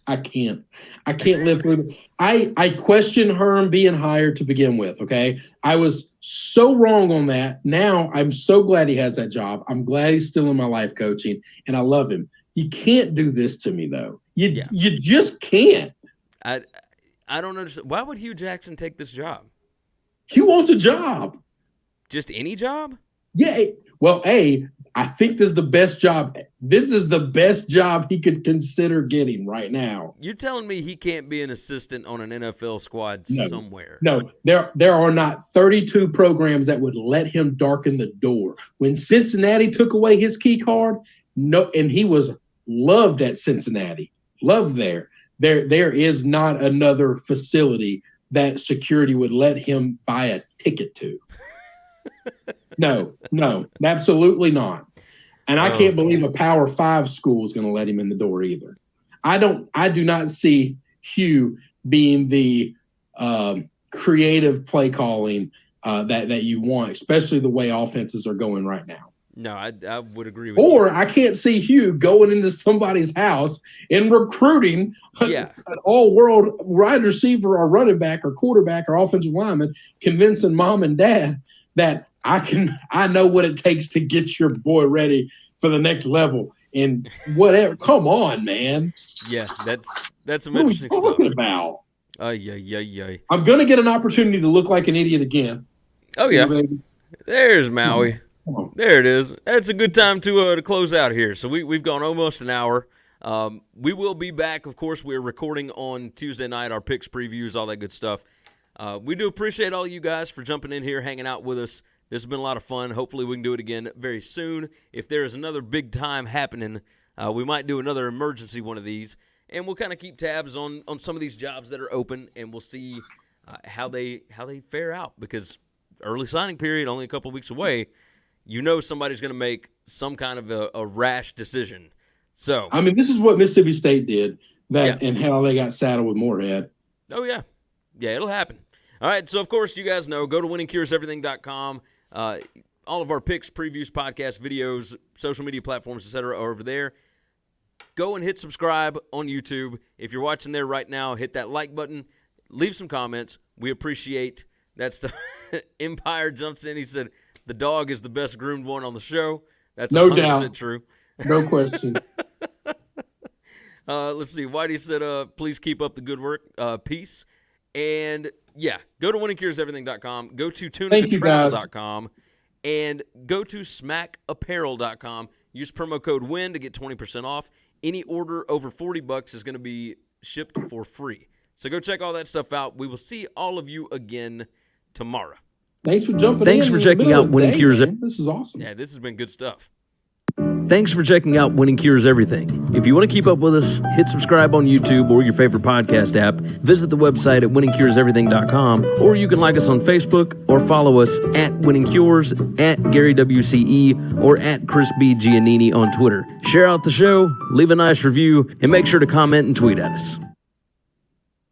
I can't live through it. I question Herm being hired to begin with, okay? I was so wrong on that. Now I'm so glad he has that job. I'm glad he's still in my life coaching, and I love him. You can't do this to me, though. You just can't. I don't understand. Why would Hugh Jackson take this job? He wants a job. Just any job? Yeah. Well, I think this is the best job. This is the best job he could consider getting right now. You're telling me he can't be an assistant on an NFL squad somewhere? No, there are not 32 programs that would let him darken the door. When Cincinnati took away his key card, and he was loved at Cincinnati, loved there. There is not another facility that security would let him buy a ticket to. No, absolutely not. And I can't believe a Power 5 school is going to let him in the door either. I do not see Hugh being the creative play calling that you want, especially the way offenses are going right now. No, I would agree with you. Or I can't see Hugh going into somebody's house and recruiting an all-world wide receiver or running back or quarterback or offensive lineman, convincing mom and dad that I know what it takes to get your boy ready for the next level and whatever. Come on, man. Yeah, that's some what interesting are we stuff. talking about? Yeah. I'm going to get an opportunity to look like an idiot again. Oh, See yeah. you, baby. There's Maui. Come on. There it is. That's a good time to close out here. So we've gone almost an hour. We will be back. Of course, we're recording on Tuesday night, our picks, previews, all that good stuff. We do appreciate all you guys for jumping in here, hanging out with us. This has been a lot of fun. Hopefully we can do it again very soon. If there is another big time happening, we might do another emergency one of these. And we'll kind of keep tabs on some of these jobs that are open, and we'll see how they fare out. Because early signing period, only a couple weeks away, you know somebody's going to make some kind of a rash decision. So I mean, this is what Mississippi State did and how they got saddled with Moorhead. Oh, yeah. Yeah, it'll happen. All right, so, of course, you guys know, go to winningcureseverything.com. All of our picks, previews, podcasts, videos, social media platforms, etc. are over there. Go and hit subscribe on YouTube. If you're watching there right now, hit that like button. Leave some comments. We appreciate that stuff. Empire jumps in. He said, the dog is the best groomed one on the show. That's no 100% doubt. True. No question. Let's see. Whitey said, please keep up the good work. Peace. And, yeah, go to winningcureseverything.com. Go to tunicatravel.com. And go to smackapparel.com. Use promo code WIN to get 20% off. Any order over $40 is going to be shipped for free. So go check all that stuff out. We will see all of you again tomorrow. Thanks for jumping in. Thanks for checking out Winning Cures. This is awesome. Yeah, this has been good stuff. Thanks for checking out Winning Cures Everything. If you want to keep up with us, hit subscribe on YouTube or your favorite podcast app. Visit the website at winningcureseverything.com, or you can like us on Facebook or follow us at Winning Cures, at Gary WCE, or at Chris B. Giannini on Twitter. Share out the show, leave a nice review, and make sure to comment and tweet at us.